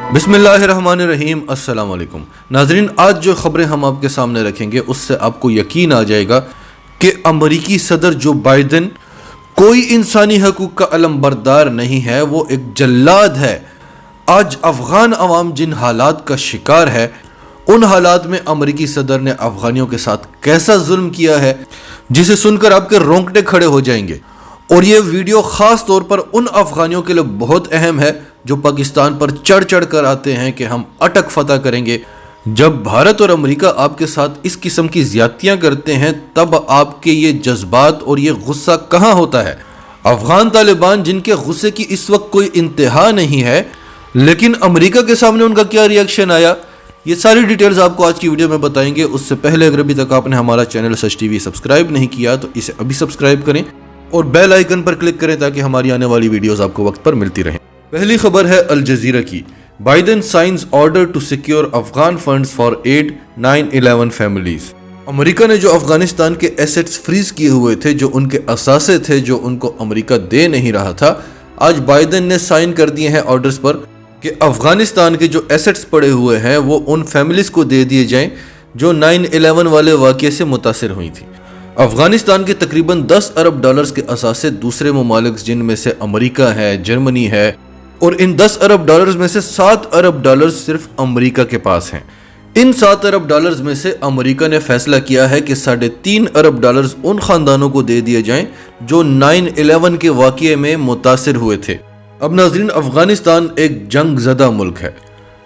बिस्मिल्लाहिर्रहमानिर्रहीम। अस्सलाम वालेकुम नाजरीन, आज जो खबरें हम आपके सामने रखेंगे उससे आपको यकीन आ जाएगा कि अमरीकी सदर जो बाइडन कोई इंसानी हकूक़ का अलमबरदार नहीं है, वो एक जल्लाद है। आज अफ़गान अवाम जिन हालात का शिकार है, उन हालात में अमरीकी सदर ने अफ़गानियों के साथ कैसा जुल्म किया है, जिसे सुनकर आपके रोंगटे खड़े हो जाएंगे। और ये वीडियो ख़ास तौर पर उन अफ़गानियों के लिए बहुत अहम है जो पाकिस्तान पर चढ़ चढ़ कर आते हैं कि हम अटक फतह करेंगे। जब भारत और अमेरिका आपके साथ इस किस्म की ज़्यादतियाँ करते हैं, तब आपके ये जज्बात और ये गुस्सा कहाँ होता है। अफ़गान तालिबान जिनके गुस्से की इस वक्त कोई इंतहा नहीं है, लेकिन अमेरिका के सामने उनका क्या रिएक्शन आया, ये सारी डिटेल्स आपको आज की वीडियो में बताएंगे। उससे पहले अगर अभी तक आपने हमारा चैनल सच टीवी सब्सक्राइब नहीं किया तो इसे अभी सब्सक्राइब करें और बेल आइकन पर क्लिक करें ताकि हमारी आने वाली वीडियोस आपको वक्त पर मिलती रहें। पहली खबर है अल जज़ीरा की। Biden signs order to secure Afghan funds for aid 9/11 families. America ने जो अफगानिस्तान के एसेट्स फ्रीज किए हुए थे, जो उनके असासे थे, जो उनको अमेरिका दे नहीं रहा था, आज बाइडन ने साइन कर दिए हैं ऑर्डर्स पर कि अफगानिस्तान के जो एसेट्स पड़े हुए हैं वो उन फैमिलीज को दे दिए जाएं जो 9/11 वाले वाक़ये से मुतासिर हुई थी। अफगानिस्तान के तकरीबन 10 अरब डॉलर्स के असासे दूसरे ममालिक जिनमें से अमेरिका है, जर्मनी है, और इन 10 अरब डॉलर्स में से 7 अरब डॉलर्स सिर्फ अमेरिका के पास हैं। इन 7 अरब डॉलर्स में से अमेरिका ने फैसला किया है कि 3.5 अरब डॉलर्स उन खानदानों को दे दिए जाएं जो 9/11 के वाक़ये में मुतासिर हुए थे। अब नाज़रीन, अफगानिस्तान एक जंग ज़दा मुल्क है।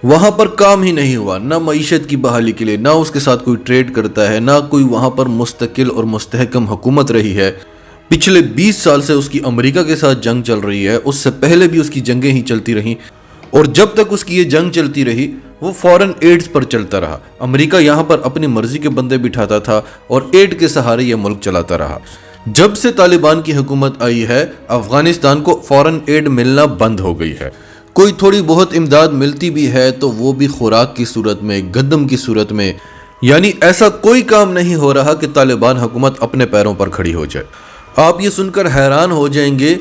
वहाँ पर काम ही नहीं हुआ, ना मईशत की बहाली के लिए, ना उसके साथ कोई ट्रेड करता है, ना कोई वहाँ पर मुस्तकिल और मुस्तहकम हुकूमत रही है। पिछले 20 साल से उसकी अमेरिका के साथ जंग चल रही है, उससे पहले भी उसकी जंगें ही चलती रहीं, और जब तक उसकी ये जंग चलती रही वो फॉरेन एड्स पर चलता रहा। अमेरिका यहाँ पर अपनी मर्जी के बंदे बिठाता था और एड के सहारे ये मुल्क चलाता रहा। जब से तालिबान की हुकूमत आई है, अफगानिस्तान को फॉरेन एड मिलना बंद हो गई है। कोई थोड़ी बहुत इमदाद मिलती भी है तो वो भी खुराक की सूरत में, गंदम की सूरत में, यानी ऐसा कोई काम नहीं हो रहा कि तालिबान हुकूमत अपने पैरों पर खड़ी हो जाए। आप ये सुनकर हैरान हो जाएंगे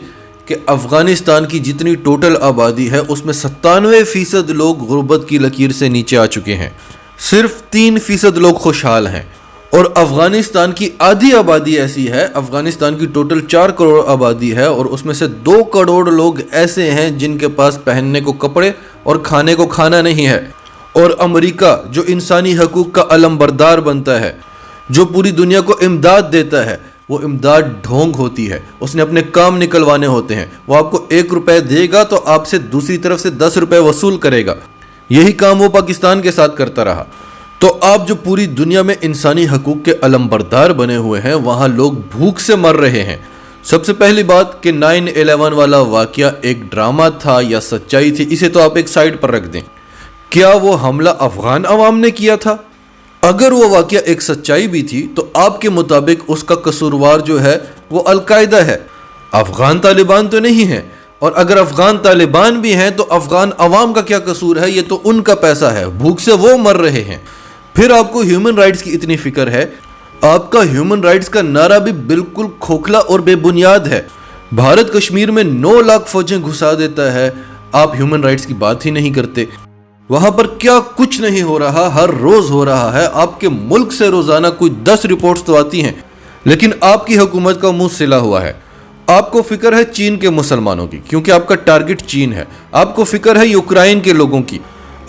कि अफ़गानिस्तान की जितनी टोटल आबादी है उसमें 97% लोग गुर्बत की लकीर से नीचे आ चुके हैं, सिर्फ 3% लोग खुशहाल हैं। और अफ़गानिस्तान की आधी आबादी ऐसी है, अफ़गानिस्तान की टोटल 4 करोड़ आबादी है और उसमें से 2 करोड़ लोग ऐसे हैं जिनके पास पहनने को कपड़े और खाने को खाना नहीं है। और अमेरिका जो इंसानी हकूक़ का अलमबरदार बनता है, जो पूरी दुनिया को इमदाद देता है, वो इमदाद ढोंग होती है। उसने अपने काम निकलवाने होते हैं। वो आपको 1 रुपये देगा तो आपसे दूसरी तरफ से 10 रुपये वसूल करेगा। यही काम वो पाकिस्तान के साथ करता रहा। तो आप जो पूरी दुनिया में इंसानी हकूक़ के अलमबरदार बने हुए हैं, वहाँ लोग भूख से मर रहे हैं। सबसे पहली बात कि 9/11 वाला वाक़या एक ड्रामा था या सच्चाई थी, इसे तो आप एक साइड पर रख दें। क्या वो हमला अफ़गान अवाम ने किया था? अगर वो वाक़या एक सच्चाई भी थी तो आपके मुताबिक उसका कसूरवार जो है वो अलकायदा है, अफ़गान तालिबान तो नहीं है। और अगर अफ़गान तालिबान भी हैं तो अफ़गान अवाम का क्या कसूर है? ये तो उनका पैसा है, भूख से वो मर रहे हैं। फिर आपको ह्यूमन राइट्स की इतनी फिक्र है, आपका ह्यूमन राइट्स का नारा भी बिल्कुल खोखला और बेबुनियाद है। भारत कश्मीर में 9 लाख फौजें घुसा देता है, आप ह्यूमन राइट्स की बात ही नहीं करते। वहाँ पर क्या कुछ नहीं हो रहा, हर रोज़ हो रहा है। आपके मुल्क से रोज़ाना कोई 10 रिपोर्ट्स तो आती हैं, लेकिन आपकी हुकूमत का मुंह सिला हुआ है। आपको फिक्र है चीन के मुसलमानों की, क्योंकि आपका टारगेट चीन है। आपको फिक्र है यूक्रेन के लोगों की।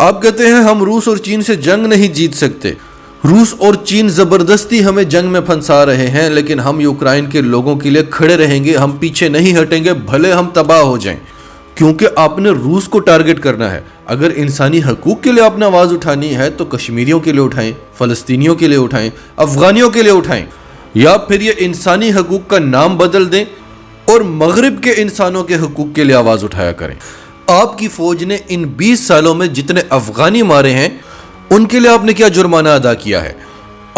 आप कहते हैं हम रूस और चीन से जंग नहीं जीत सकते, रूस और चीन ज़बरदस्ती हमें जंग में फंसा रहे हैं, लेकिन हम यूक्रेन के लोगों के लिए खड़े रहेंगे, हम पीछे नहीं हटेंगे, भले हम तबाह हो जाएं। क्योंकि आपने रूस को टारगेट करना है। अगर इंसानी हकूक़ के लिए आपने आवाज़ उठानी है तो कश्मीरियों के लिए उठाएं, फ़लस्तीनियों के लिए उठाएं, अफ़गानियों के लिए उठाएं, या फिर ये इंसानी हकूक़ का नाम बदल दें और मगरिब के इंसानों के हकूक़ के लिए आवाज़ उठाया करें। आपकी फ़ौज ने इन 20 सालों में जितने अफ़गानी मारे हैं उनके लिए आपने क्या जुर्माना अदा किया है?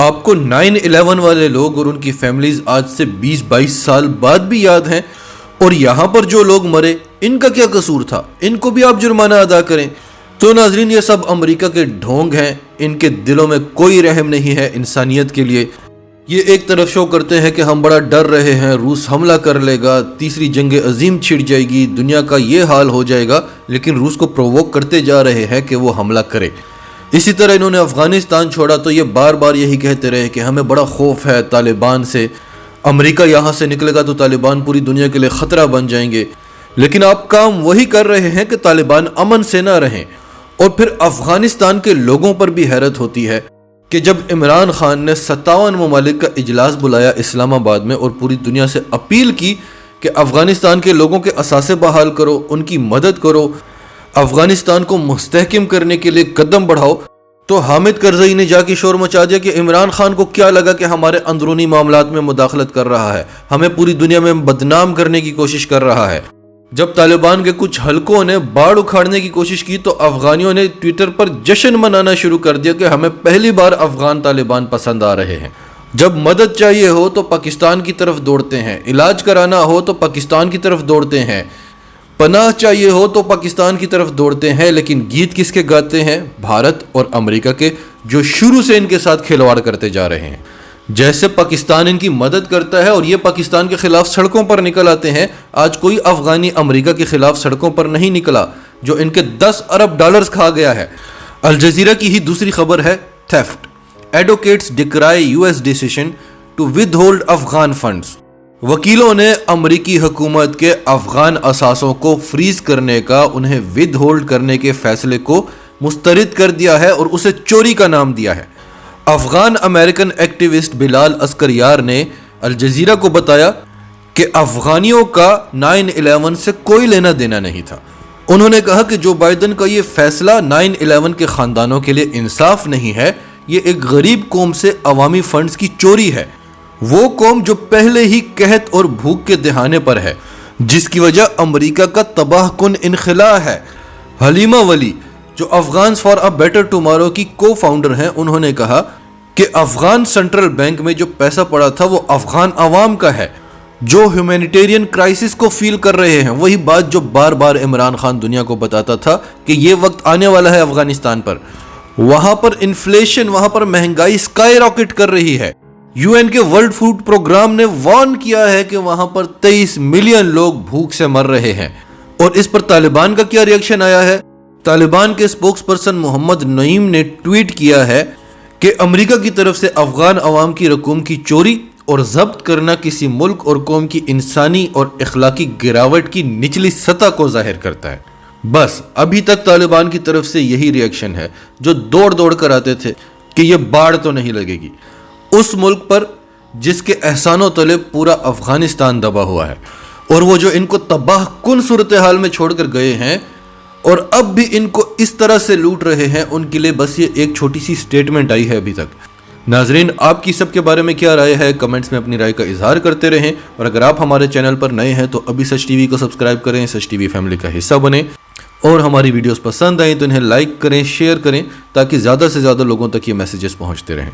आपको 9/11 वाले लोग और उनकी फैमिलीज़ आज से 20-22 साल बाद भी याद हैं, और यहाँ पर जो लोग मरे इनका क्या कसूर था? इनको भी आप जुर्माना अदा करें। तो नाजरीन, ये सब अमेरिका के ढोंग हैं, इनके दिलों में कोई रहम नहीं है इंसानियत के लिए। یہ ایک طرف شو کرتے ہیں کہ ہم بڑا ڈر رہے ہیں، روس حملہ کر لے گا، تیسری جنگ عظیم چھڑ جائے گی، دنیا کا یہ حال ہو جائے گا، لیکن روس کو پرووک کرتے جا رہے ہیں کہ وہ حملہ کرے۔ اسی طرح انہوں نے افغانستان چھوڑا تو یہ بار بار یہی کہتے رہے کہ ہمیں بڑا خوف ہے طالبان سے، امریکہ یہاں سے نکلے گا تو طالبان پوری دنیا کے لیے خطرہ بن جائیں گے، لیکن آپ کام وہی کر رہے ہیں کہ طالبان امن سے نہ رہیں۔ اور پھر افغانستان کے لوگوں پر بھی حیرت ہوتی ہے کہ جب عمران خان نے 57 ممالک کا اجلاس بلایا اسلام آباد میں اور پوری دنیا سے اپیل کی کہ افغانستان کے لوگوں کے اثاثے بحال کرو، ان کی مدد کرو، افغانستان کو مستحکم کرنے کے لیے قدم بڑھاؤ، تو حامد کرزئی نے جا کے شور مچا دیا کہ عمران خان کو کیا لگا کہ ہمارے اندرونی معاملات میں مداخلت کر رہا ہے، ہمیں پوری دنیا میں بدنام کرنے کی کوشش کر رہا ہے۔ جب طالبان کے کچھ حلقوں نے باڑ اکھاڑنے کی کوشش کی تو افغانیوں نے ٹویٹر پر جشن منانا شروع کر دیا کہ ہمیں پہلی بار افغان طالبان پسند آ رہے ہیں۔ جب مدد چاہیے ہو تو پاکستان کی طرف دوڑتے ہیں، علاج کرانا ہو تو پاکستان کی طرف دوڑتے ہیں، پناہ چاہیے ہو تو پاکستان کی طرف دوڑتے ہیں، لیکن گیت کس کے گاتے ہیں؟ بھارت اور امریکہ کے، جو شروع سے ان کے ساتھ کھلواڑ کرتے جا رہے ہیں۔ جیسے پاکستان ان کی مدد کرتا ہے اور یہ پاکستان کے خلاف سڑکوں پر نکل آتے ہیں، آج کوئی افغانی امریکہ کے خلاف سڑکوں پر نہیں نکلا جو ان کے 10 ارب ڈالرز کھا گیا ہے۔ الجزیرہ کی ہی دوسری خبر ہے theft, advocates decry US decision to withhold Afghan funds. وکیلوں نے امریکی حکومت کے افغان اثاثوں کو فریز کرنے کا، انہیں ود ہولڈ کرنے کے فیصلے کو مسترد کر دیا ہے اور اسے چوری کا نام دیا ہے۔ افغان امریکن ایکٹیوسٹ بلال عسکریار نے الجزیرہ کو بتایا کہ افغانیوں کا 9/11 سے کوئی لینا دینا نہیں تھا۔ انہوں نے کہا کہ جو بائیڈن کا یہ فیصلہ 9/11 کے خاندانوں کے لیے انصاف نہیں ہے، یہ ایک غریب قوم سے عوامی فنڈز کی چوری ہے، وہ قوم جو پہلے ہی قحط اور بھوک کے دہانے پر ہے، جس کی وجہ امریکہ کا تباہ کن انخلاء ہے۔ حلیمہ ولی جو افغانز فار اے بیٹر ٹمارو کی کو فاؤنڈر ہیں، انہوں نے کہا کہ افغان سینٹرل بینک میں جو پیسہ پڑا تھا وہ افغان عوام کا ہے جو ہیومینیٹیرین کرائسس کو فیل کر رہے ہیں، وہی بات جو بار بار عمران خان دنیا کو بتاتا تھا کہ یہ وقت آنے والا ہے افغانستان پر۔ وہاں پر انفلیشن، وہاں پر مہنگائی سکائی راکٹ کر رہی ہے۔ UN کے ورلڈ فوڈ پروگرام نے وارن کیا ہے کہ وہاں پر 23 ملین لوگ بھوک سے مر رہے ہیں۔ اور اس پر طالبان کا کیا ری ایکشن آیا ہے؟ طالبان کے اسپوکس پرسن محمد نعیم نے ٹویٹ کیا ہے کہ امریکہ کی طرف سے افغان عوام کی رقوم کی چوری اور ضبط کرنا کسی ملک اور قوم کی انسانی اور اخلاقی گراوٹ کی نچلی سطح کو ظاہر کرتا ہے۔ بس ابھی تک طالبان کی طرف سے یہی ری ایکشن ہے، جو دوڑ دوڑ کر آتے تھے کہ یہ باڑ تو نہیں لگے گی اس ملک پر جس کے احسانوں تلے پورا افغانستان دبا ہوا ہے، اور وہ جو ان کو تباہ کن صورتحال میں چھوڑ کر گئے ہیں اور اب بھی ان کو اس طرح سے لوٹ رہے ہیں، ان کے لیے بس یہ ایک چھوٹی سی سٹیٹمنٹ آئی ہے ابھی تک۔ ناظرین، آپ کی سب کے بارے میں کیا رائے ہے؟ کمنٹس میں اپنی رائے کا اظہار کرتے رہیں، اور اگر آپ ہمارے چینل پر نئے ہیں تو ابھی سچ ٹی وی کو سبسکرائب کریں، سچ ٹی وی فیملی کا حصہ بنیں، اور ہماری ویڈیوز پسند آئیں تو انہیں لائک کریں، شیئر کریں، تاکہ زیادہ سے زیادہ لوگوں تک یہ میسیجز پہنچتے رہیں۔